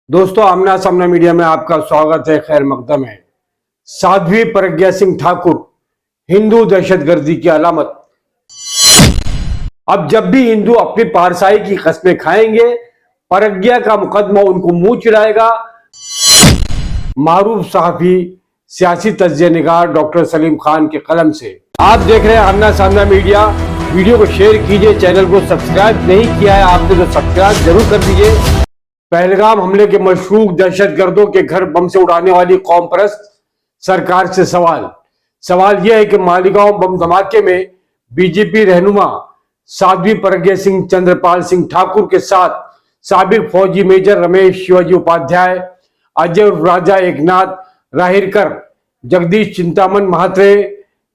दोस्तों, आमना सामना मीडिया में आपका स्वागत है। खैर मकदम है। साध्वी प्रज्ञा सिंह ठाकुर हिंदू दहशतगर्दी की अलामत। अब जब भी हिंदू अपनी पारसाई की कस्में खाएंगे, प्रज्ञा का मुकदमा उनको मुंह चिढ़ाएगा। मारूफ सहाफी सियासी तज्जिया निगार डॉक्टर सलीम खान के कलम से। आप देख रहे हैं आमना सामना मीडिया। वीडियो को शेयर कीजिए, चैनल को सब्सक्राइब नहीं किया है आपने तो सब्सक्राइब जरूर कर दीजिए। पहलगाम हमले के मशरूक दहशतगर्दों के घर बम से उड़ाने वाली कौम परस्त सरकार से सवाल यह है कि मालीगांव बम धमाके में बीजेपी रहनुमा साध्वी प्रज्ञा सिंह चंद्रपाल सिंह ठाकुर के साथ साबिक फौजी मेजर रमेश शिवाजी उपाध्याय, अजय राजा एकनाथ राहिरकर, जगदीश चिंतामन महात्रे,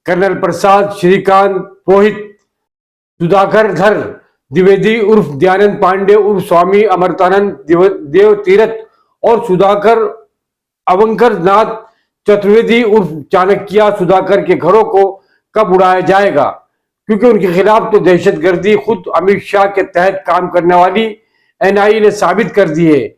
कर्नल प्रसाद श्रीकांत पुरोहित, सुधाकर धर द्विवेदी उर्फ दयानंद पांडे उर्फ स्वामी अमृतानंद देव तीरथ और सुधाकर अवंकर नाथ चतुर्वेदी उर्फ चाणक्या सुधाकर के घरों को कब उड़ाया जाएगा, क्योंकि उनके खिलाफ तो दहशतगर्दी खुद अमित शाह के तहत काम करने वाली एनआईए ने साबित कर दी है।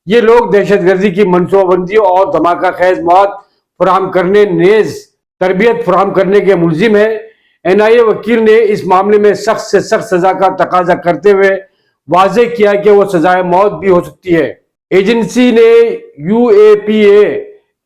ये लोग दहशतगर्दी की मनसूबाबंदी और धमाका खैज मौत फराहम करने, नेज तरबियत फराहम करने के मुलजिम है। एनआईए वकील ने इस मामले में सख्त से सख्त सजा का तकाजा करते हुए वाज़ेह किया कि वो सजाए मौत भी हो सकती है। एजेंसी ने यूएपीए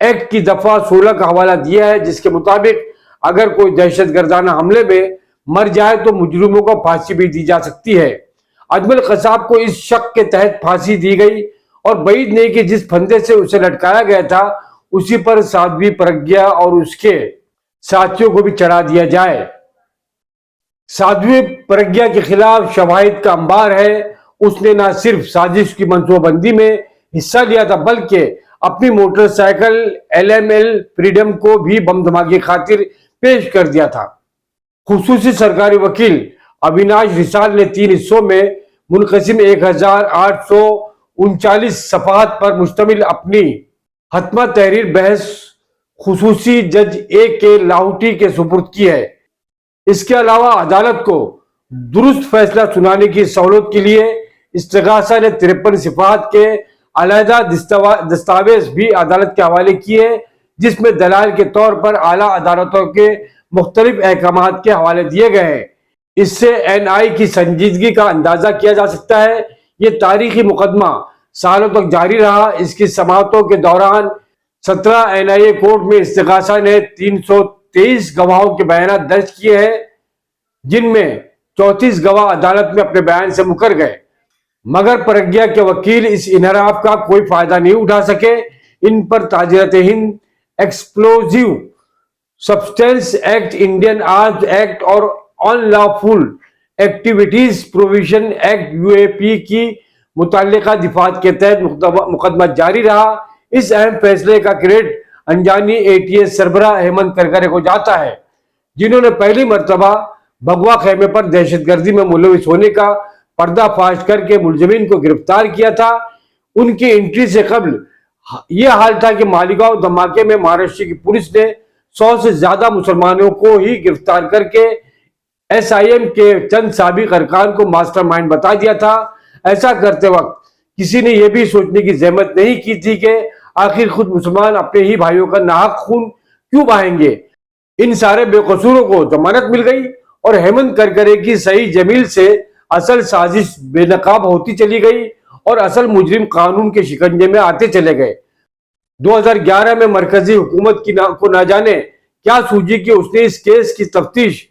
एक्ट की दफा 16 का हवाला दिया है, जिसके मुताबिक अगर कोई दहशतगर्दाना हमले में मर जाए तो मुजरिमों को फांसी भी दी जा सकती है। अजमल कसाब को इस शक के तहत फांसी दी गई और बईद ने कि जिस फंदे से उसे लटकाया गया था उसी पर साध्वी प्रज्ञा और उसके साथियों को भी चढ़ा दिया जाए। साध्वी प्रज्ञा के खिलाफ शवाहिद का अंबार है। उसने न सिर्फ साजिश की मनसूबाबंदी में हिस्सा लिया था, बल्कि अपनी मोटरसाइकिल एलएमएल फ्रीडम को भी बम धमाके खातिर पेश कर दिया था। खुसूसी सरकारी वकील अविनाश रिसाल ने 3 हिस्सों में मुनकसिम 1839 सफाहत पर मुश्तमिल अपनी हतमा तहरीर बहस खुसूसी जज ए के लाहौटी के सुपुर्द की है। इसके अलावा अदालत को दुरुस्त फैसला सुनाने की सहूलत के लिए इस्तिगासा ने 53 सिफात के अलहदा दस्तावेज भी अदालत के हवाले किए, जिसमें दलाल के तौर पर आला अदालतों के मुख्तलिफ अहकामात के हवाले दिए गए हैं। इससे एनआई की संजीदगी का अंदाजा किया जा सकता है। ये तारीखी मुकदमा सालों तक जारी रहा। इसकी समाअतों के दौरान 17 एनआईए कोर्ट में इस्तिगासा ने 323 गवाहों के बयान दर्ज किए हैं, जिनमें 34 गवाह अदालत में अपने बयान से मुकर गए, मगर प्रज्ञा के वकील इस इनहराफ का कोई फायदा नहीं उठा सके। इन पर ताजिरत हिंद explosive substance act, Indian arms act और unlawful activities provision act UAP की मुतल्लिका दिफात के तहत मुकदमा जारी रहा। इस अहम फैसले का क्रेडिट अनजानी एटीएस सरबराह अहमद करकरे को जाता है, जिन्होंने पहली मर्तबा भगवा खेमे पर दहशतगर्दी में मुलविस होने का पर्दाफाश करके मुलजमीन को गिरफ्तार किया था। उनकी एंट्री से कबल यह हाल था कि मालीगांव धमाके में महाराष्ट्र की पुलिस ने 100 से ज्यादा मुसलमानों को ही गिरफ्तार करके एसआईएम के चंद साबिक अरकान को मास्टरमाइंड बता दिया था। ऐसा करते वक्त किसी ने यह भी सोचने की जहमत नहीं की थी कि आखिर खुद मुसलमान अपने ही भाइयों का नाहक खून क्यों बहाएंगे। इन सारे बेकसूरों को जमानत मिल गई और हेमंत करकरे की सही जमील से असल साजिश बेनकाब होती चली गई और असल मुजरिम कानून के शिकंजे में आते चले गए। 2011 में मरकजी हुकूमत को ना जाने क्या सूझी कि उसने इस केस की तफ्तीश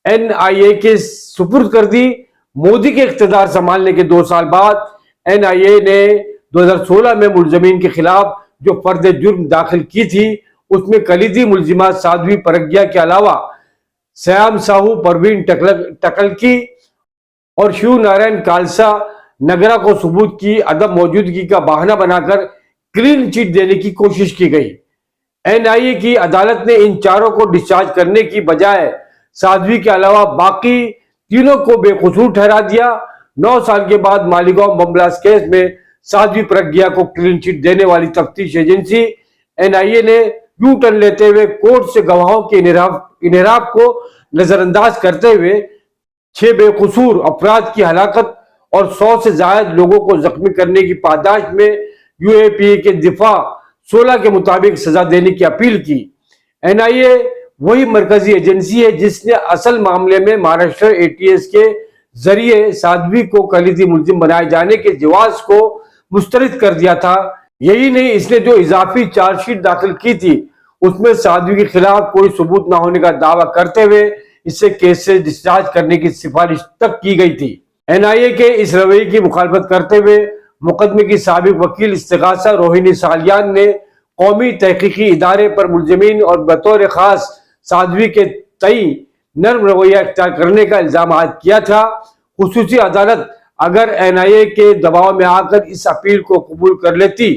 एनआईए के सुपुर्द कर दी। मोदी के इख्तिदार संभालने के 2 साल बाद एनआईए ने 2016 में मुलजमीन के खिलाफ जो फर्द जुर्म दाखिल की थी, उसमें कलीदी मुलजिमा साध्वी प्रज्ञा के अलावा श्याम साहू, परवीन टकलकी और शिव नारायण कालसा नगरा को सबूत की अदम मौजूदगी का बहाना बनाकर क्लीन चिट देने की कोशिश की गई। एनआईए की अदालत ने इन चारों को डिस्चार्ज करने की बजाय साध्वी के अलावा बाकी तीनों को बेकसूर ठहरा दिया। 9 साल के बाद मालीगांव बम ब्लास्ट केस में साध्वी प्रज्ञा को क्लीन चिट देने वाली तफ्तीश एजेंसी एनआईए ने यू टर्न लेते हुए कोर्ट से गवाहों के इनहराफ को नजरअंदाज करते हुए 6 बेकसूर अफराद की हलाकत और 100 से ज्यादा लोगों को जख्मी करने की पादाश में UAPA के दिफा 16 के मुताबिक सजा देने की अपील की। NIA वही मरकजी एजेंसी है जिसने असल मामले में महाराष्ट्र ATS के जरिए साध्वी को कलीदी मुलजिम बनाए जाने के जवाब को मुस्तरद कर दिया था। यही नहीं, इसने जो इजाफी चार्जशीट दाखिल की थी उसमें साध्वी के खिलाफ कोई सबूत न होने का दावा करते हुए इसे केस से डिस्चार्ज करने की सिफारिश तक की गई थी। NIA के इस रवैये की मुखालफत करते हुए मुकदमे की साबिक वकील इस्तिगासा रोहिणी सालियान ने कौमी तहकीकी इदारे पर मुलजिमीन और बतौर खास साध्वी के तई नर्म रवैया इख्तियार करने का इल्जाम आयद किया था। खुसूसी अदालत अगर NIA के दबाव में आकर इस अपील को कबूल कर लेती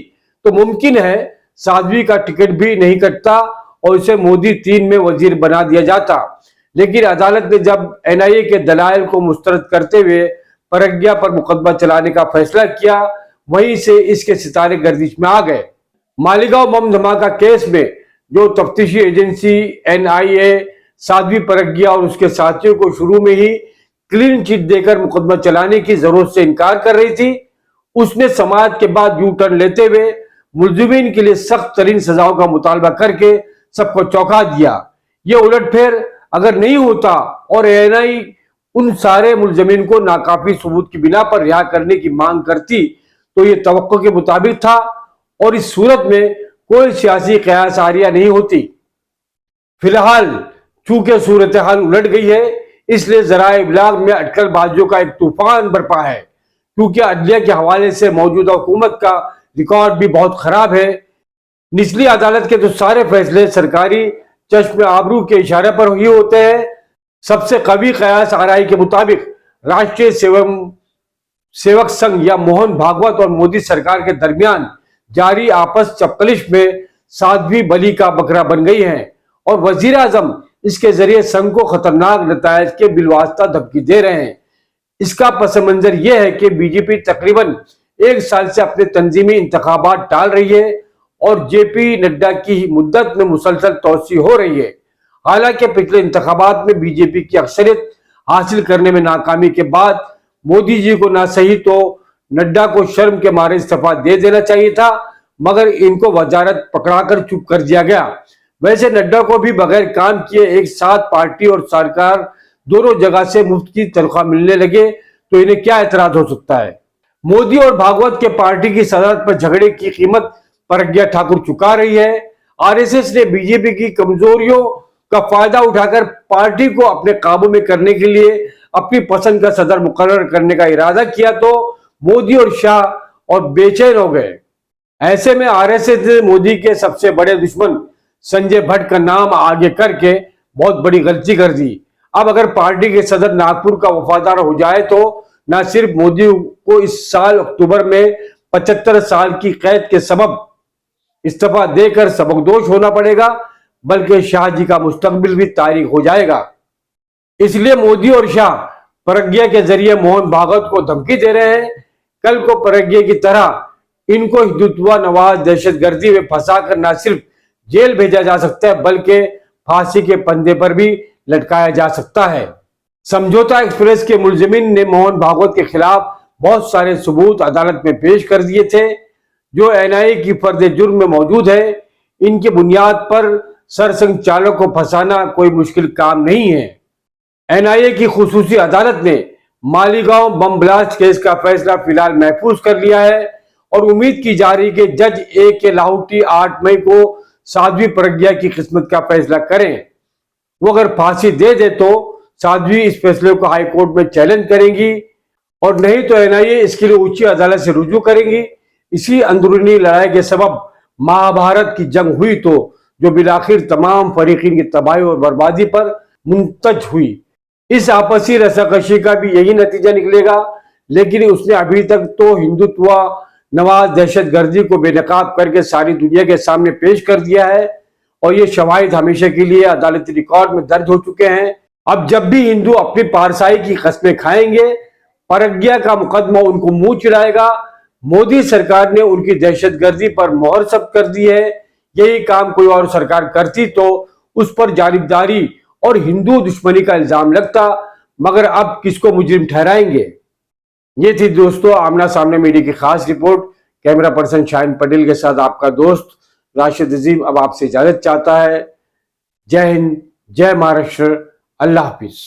तो मुमकिन है साध्वी का टिकट भी नहीं कटता और उसे मोदी 3 में वजीर बना दिया जाता। लेकिन अदालत ने जब NIA के दलाइल को मुस्तरद करते हुए प्रज्ञा पर मुकदमा चलाने का फैसला किया, वहीं से इसके सितारे गर्दिश में आ गए। मालेगांव बम धमाका केस में जो तफ्तीशी एजेंसी NIA साध्वी प्रज्ञा और उसके साथियों को शुरू में ही क्लीन चिट देकर मुकदमा चलाने की जरूरत से इनकार कर रही थी, उसने समाज के बाद यू टर्न लेते हुए मुलजिमीन के लिए सख्त तरीन सजाओं का मुतालबा करके सबको चौंका दिया। ये उलटफेर अगर नहीं होता और NIA उन सारे मुलजिमीन को नाकाफी सबूत की बिना पर रिहा करने की मांग करती तो ये तवक्को के मुताबिक था और इस सूरत में कोई सियासी कयास आरिया नहीं होती। फिलहाल चूंकि सूरत हाल उलट गई है, इसलिए ज़राए इब्लाग में अटकलबाजियों का एक तूफान बरपा है, क्योंकि अदलिया के हवाले से मौजूदा हुकूमत का रिकॉर्ड भी बहुत खराब है। निचली अदालत के तो सारे फैसले सरकारी चश्म आबरू के इशारे पर ही होते हैं। सबसे कवी कयास आराई के मुताबिक राष्ट्रीय सेवक संघ या मोहन भागवत और मोदी सरकार के दरमियान जारी आपस चपकलिश में साध्वी बली का बकरा बन गई है और वजीर आजम इसके जरिए संघ को खतरनाक नतायज के बिलवास्ता धमकी दे रहे हैं। इसका पस मंजर यह है कि बीजेपी तकरीबन 1 साल से अपने तंजीमी इंतखाबात टाल रही है और JP नड्डा की मुद्दत में मुसलसल तोसी हो रही है। हालांकि पिछले इंतखाबात में बीजेपी की अक्सरियत हासिल करने में नाकामी के बाद मोदी जी को ना सही तो नड्डा को शर्म के मारे इस्तीफा दे देना चाहिए था, मगर इनको वजारत पकड़ाकर चुप कर दिया गया। वैसे नड्डा को भी बगैर काम किए एक साथ पार्टी और सरकार दोनों जगह से मुफ्त की तनख्वाह मिलने लगे तो इन्हें क्या एतराज हो सकता है। मोदी और भागवत के पार्टी की सदारत पर झगड़े की कीमत प्रज्ञा ठाकुर चुका रही है। RSS ने बीजेपी की कमजोरियों का फायदा उठाकर पार्टी को अपने काबू में करने के लिए अपनी पसंद का सदर मुकर्रर करने का इरादा किया तो मोदी और शाह और बेचैन हो गए। ऐसे में RSS ने मोदी के सबसे बड़े दुश्मन संजय भट्ट का नाम आगे करके बहुत बड़ी गलती कर दी। अब अगर पार्टी के सदर नागपुर का वफादार हो जाए तो न सिर्फ मोदी को इस साल अक्टूबर में 75 साल की कैद के सबब इस्तीफा देकर सबकदोश होना पड़ेगा, बल्कि शाह जी का मुस्तकबिल भी तारीख हो जाएगा। इसलिए मोदी और शाह प्रज्ञा के जरिए मोहन भागवत को धमकी दे रहे हैं। कल को प्रज्ञा की तरह इनको हिंदुत्व नवाज दहशतगर्दी में फंसाकर न सिर्फ जेल भेजा जा सकता है, बल्कि फांसी के फंदे पर भी लटकाया जा सकता है। समझौता एक्सप्रेस के मुलजिमीन ने मोहन भागवत के खिलाफ बहुत सारे सबूत अदालत में पेश कर दिए थे जो NIA की फर्द जुर्म में मौजूद है। इनकी बुनियाद पर सरसंघ चालक को फंसाना कोई मुश्किल काम नहीं है। NIA की खुसूसी अदालत ने मालीगांव बम ब्लास्ट केस का फैसला फिलहाल महफूज कर लिया है और उम्मीद की जा रही कि जज AK लाहौटी 8 मई को साध्वी प्रज्ञा की किस्मत का फैसला करें। वो अगर फांसी दे दे तो साध्वी इस फैसले को हाई कोर्ट में चैलेंज करेंगी और नहीं तो NIA इसके लिए उच्च अदालत से रुजू करेंगी। इसी अंदरूनी लड़ाई के सबब महाभारत की जंग हुई तो जो बिलाखिर तमाम फरीकीन की तबाही और बर्बादी पर मुंतज हुई। इस आपसी रसाकशी का भी यही नतीजा निकलेगा, लेकिन उसने अभी तक तो हिंदुत्व नवाज दहशतगर्दी को बेनकाब करके सारी दुनिया के सामने पेश कर दिया है और ये शवाहिद हमेशा के लिए अदालती रिकॉर्ड में दर्ज हो चुके हैं। अब जब भी हिंदू अपनी पारसाई की कस्में खाएंगे, प्रज्ञा का मुकदमा उनको मुंह चिढ़ाएगा। मोदी सरकार ने उनकी दहशतगर्दी पर मोहर सख्त कर दी है। यही काम कोई और सरकार करती तो उस पर जानिबदारी और हिंदू दुश्मनी का इल्जाम लगता, मगर अब किसको मुजरिम ठहराएंगे। ये थी दोस्तों आमना सामने मीडिया की खास report. Camera person Shaheen Patel के साथ आपका दोस्त राशिद अजीम अब आपसे इजाजत चाहता है। जय हिंद, जय महाराष्ट्र, अल्लाह हाफिज।